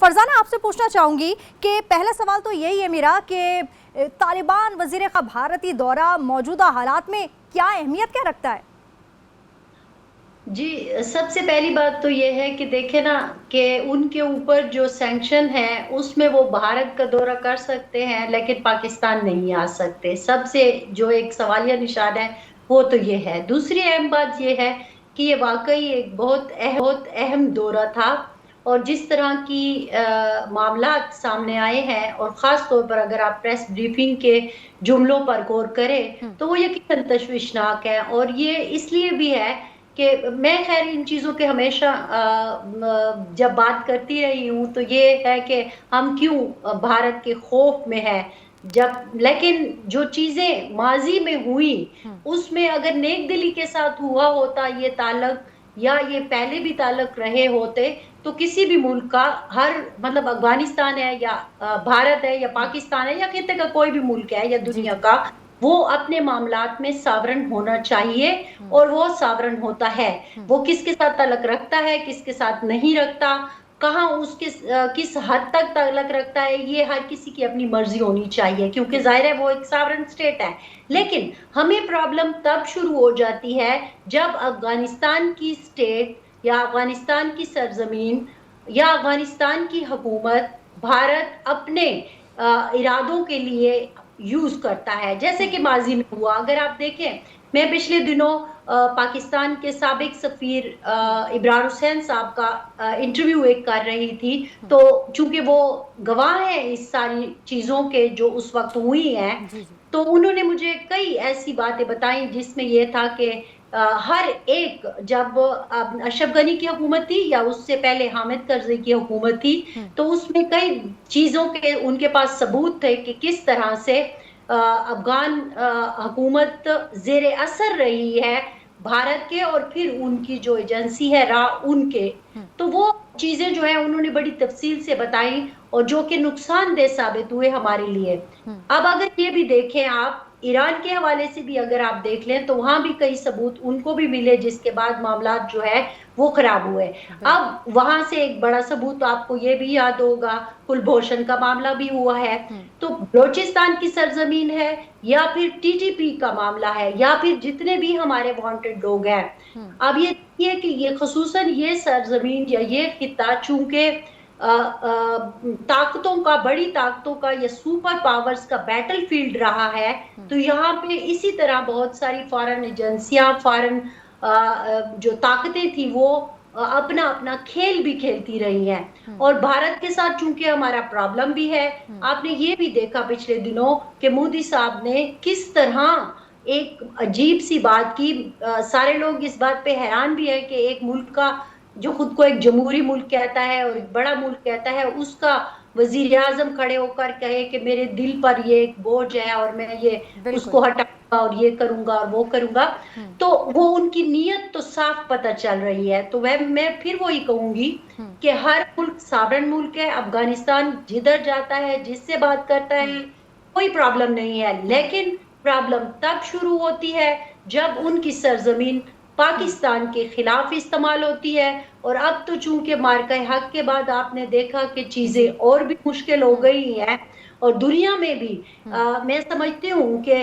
फरजाना, आपसे पूछना चाहूँगी कि पहला सवाल तो यही है मेरा कि तालिबान वज़ीर ख़ारजा भारतीय दौरा मौजूदा हालात में क्या अहमियत क्या रखता है? जी, सबसे पहली बात तो ये है कि देखें ना कि उनके ऊपर जो सैंक्शन है उसमें वो भारत का दौरा कर सकते हैं लेकिन पाकिस्तान नहीं आ सकते। सबसे जो एक सवालिया निशान है वो तो ये है। दूसरी अहम बात ये है कि ये वाकई एक बहुत अहम दौरा था और जिस तरह की मामलात सामने आए हैं और ख़ास तौर पर अगर आप प्रेस ब्रीफिंग के जुमलों पर गौर करें तो वो यकीनन तशवीशनाक है। और ये इसलिए भी है कि मैं खैर इन चीज़ों के हमेशा जब बात करती रही हूँ तो ये है कि हम क्यों भारत के खौफ में हैं, जब लेकिन जो चीज़ें माज़ी में हुई उसमें अगर नेक दिली के साथ हुआ होता ये ताल्लुक या ये पहले भी ताल्लुक रहे होते तो किसी भी मुल्क का हर मतलब अफगानिस्तान है या भारत है या पाकिस्तान है या खित्ते का कोई भी मुल्क है या जी दुनिया जी। का, वो अपने मामलात में सावरन होना चाहिए और वो सावरन होता है। वो किसके साथ ताल्लुक रखता है, किसके साथ नहीं रखता, कहाँ उसके किस हद तक ताल्लुक रखता है, ये हर किसी की अपनी मर्जी होनी चाहिए क्योंकि जाहिर है वो एक सावरन स्टेट है। लेकिन हमें प्रॉब्लम तब शुरू हो जाती है जब अफगानिस्तान की स्टेट या अफगानिस्तान की सरजमीन या अफगानिस्तान की हुकूमत भारत अपने इरादों के लिए यूज करता है, जैसे कि माजी में हुआ। अगर आप देखें, मैं पिछले दिनों पाकिस्तान के साबिक सफीर इब्रार हुसैन साहब का इंटरव्यू एक कर रही थी, तो चूंकि वो गवाह है इस सारी चीजों के जो उस वक्त हुई हैं, जी जी। तो उन्होंने मुझे कई ऐसी बातें बताई जिसमें ये था कि हर एक जब अशरफ गनी की हुकूमत थी या उससे पहले हामिद करज़ई की हुकूमत थी, तो उसमें कई चीजों के उनके पास सबूत थे कि किस तरह से अफगान हुकूमत जेर असर रही है भारत के और फिर उनकी जो एजेंसी है रा उनके। तो वो चीजें जो है उन्होंने बड़ी तफसील से बताई और जो कि नुकसानदेह साबित हुए हमारे लिए। अब अगर ये भी देखें आप, ईरान के हवाले से भी अगर आप देख लें तो वहां भी कई सबूत उनको भी मिले जिसके बाद मामलात जो है वो खराब हुए। अब वहां से एक बड़ा सबूत तो आपको ये भी याद होगा, कुलभूषण का मामला भी हुआ है। तो बलोचिस्तान की सरजमीन है या फिर टीटीपी का मामला है या फिर जितने भी हमारे वांटेड लोग हैं, अब ये देखिए कि ये खसूसन ये सरजमीन या ये खिता चूंकि ताकतों का, बड़ी ताकतों का या सुपर पावर्स का बैटल फील्ड रहा है, तो यहाँ पे इसी तरह बहुत सारी फॉरेन एजेंसियां, फॉरेन जो ताकतें थी वो अपना अपना खेल भी खेलती रही हैं। और भारत के साथ चूंकि हमारा प्रॉब्लम भी है, आपने ये भी देखा पिछले दिनों कि मोदी साहब ने किस तरह एक अजीब सी बात की। सारे लोग इस बात पे हैरान भी है कि एक मुल्क का जो खुद को एक जमहूरी मुल्क कहता है और एक बड़ा मुल्क कहता है, उसका वजीर आजम खड़े होकर कहे कि मेरे दिल पर ये एक बोझ है और मैं ये उसको हटाऊंगा और ये करूंगा और वो करूंगा। तो वो उनकी नीयत तो साफ पता चल रही है। तो वह मैं फिर वही कहूंगी कि हर मुल्क सावरन मुल्क है। अफगानिस्तान जिधर जाता है, जिससे बात करता है, कोई प्रॉब्लम नहीं है, लेकिन प्रॉब्लम तब शुरू होती है जब उनकी सरजमीन पाकिस्तान के खिलाफ इस्तेमाल होती है। और अब तो चूंकि मार्का हक के बाद आपने देखा कि चीजें और भी मुश्किल हो गई हैं और दुनिया में भी मैं समझती हूँ कि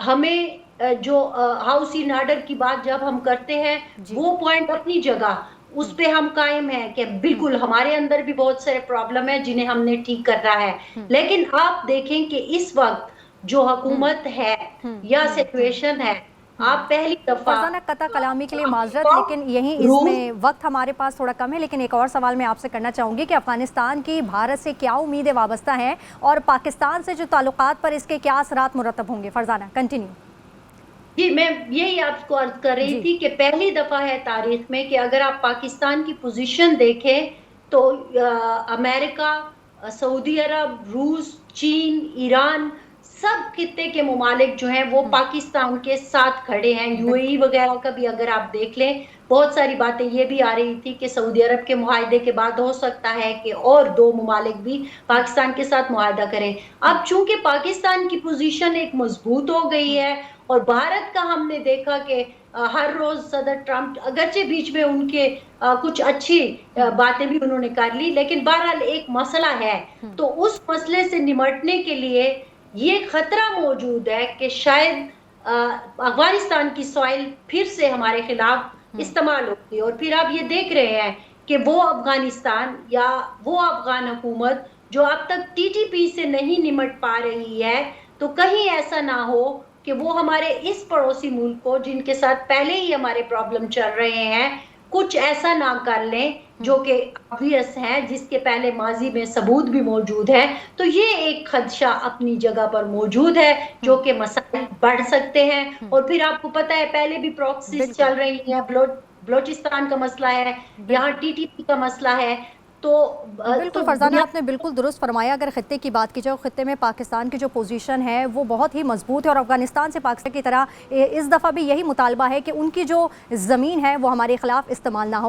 हमें जो हाउस इन ऑर्डर की बात जब हम करते हैं वो पॉइंट अपनी जगह उस पे हम कायम है कि बिल्कुल हमारे अंदर भी बहुत सारे प्रॉब्लम है जिन्हें हमने ठीक करना है। लेकिन आप देखें कि इस वक्त जो हुकूमत है या सिचुएशन है, आप पहली दफा फरजाना, कता कलामी के लिए माजरत, लेकिन यहीं इसमें वक्त हमारे पास थोड़ा कम है, लेकिन एक और सवाल मैं आपसे करना चाहूँगी कि अफगानिस्तान की भारत से क्या उम्मीदें वाबस्ता हैं और पाकिस्तान से जो ताल्लुकात पर इसके क्या असरात मुरतब होंगे? फरजाना कंटिन्यू। जी, मैं यही आपको अर्ज कर रही थी कि पहली दफा है तारीख में कि अगर आप पाकिस्तान की पोजीशन देखें तो अमेरिका, सऊदी अरब, रूस, चीन, ईरान, सब खित्ते के मुमालिक जो हैं वो पाकिस्तान के साथ खड़े हैं। यूएई वगैरह का भी अगर आप देख लें, बहुत सारी बातें ये भी आ रही थी कि सऊदी अरब के मुआहदे के बाद हो सकता है कि और 2 मुमालिक भी पाकिस्तान के साथ मुआहदा करें। अब चूंकि पाकिस्तान की पोजीशन एक मजबूत हो गई है और भारत का हमने देखा कि ہر روز صدر ٹرمپ اگرچہ بیچ میں ان کے کچھ اچھی باتیں بھی انہوں نے کر لی، لیکن بہرحال ایک مسئلہ ہے، تو اس مسئلے سے نمٹنے کے لیے یہ خطرہ موجود ہے کہ شاید افغانستان کی سوائل پھر سے ہمارے خلاف استعمال ہوتی، اور پھر آپ یہ دیکھ رہے ہیں کہ وہ افغانستان یا وہ افغان حکومت جو اب تک ٹی ٹی پی سے نہیں نمٹ پا رہی ہے، تو کہیں ایسا نہ ہو کہ وہ ہمارے اس پڑوسی ملک کو، جن کے ساتھ پہلے ہی ہمارے پرابلم چل رہے ہیں، کچھ ایسا نہ کر لیں جو کہ obvious ہے، جس کے پہلے ماضی میں ثبوت بھی موجود ہے۔ تو یہ ایک خدشہ اپنی جگہ پر موجود ہے جو کہ مسائل بڑھ سکتے ہیں، اور پھر آپ کو پتہ ہے پہلے بھی پروکسیز چل رہی ہیں، بلوچستان کا مسئلہ ہے، یہاں ٹی ٹی پی کا مسئلہ ہے، تو بالکل فرزانہ، آپ نے بالکل درست فرمایا۔ اگر خطے کی بات کی جائے، خطے میں پاکستان کی جو پوزیشن ہے وہ بہت ہی مضبوط ہے، اور افغانستان سے پاکستان کی طرح اس دفعہ بھی یہی مطالبہ ہے کہ ان کی جو زمین ہے وہ ہمارے خلاف استعمال نہ ہو۔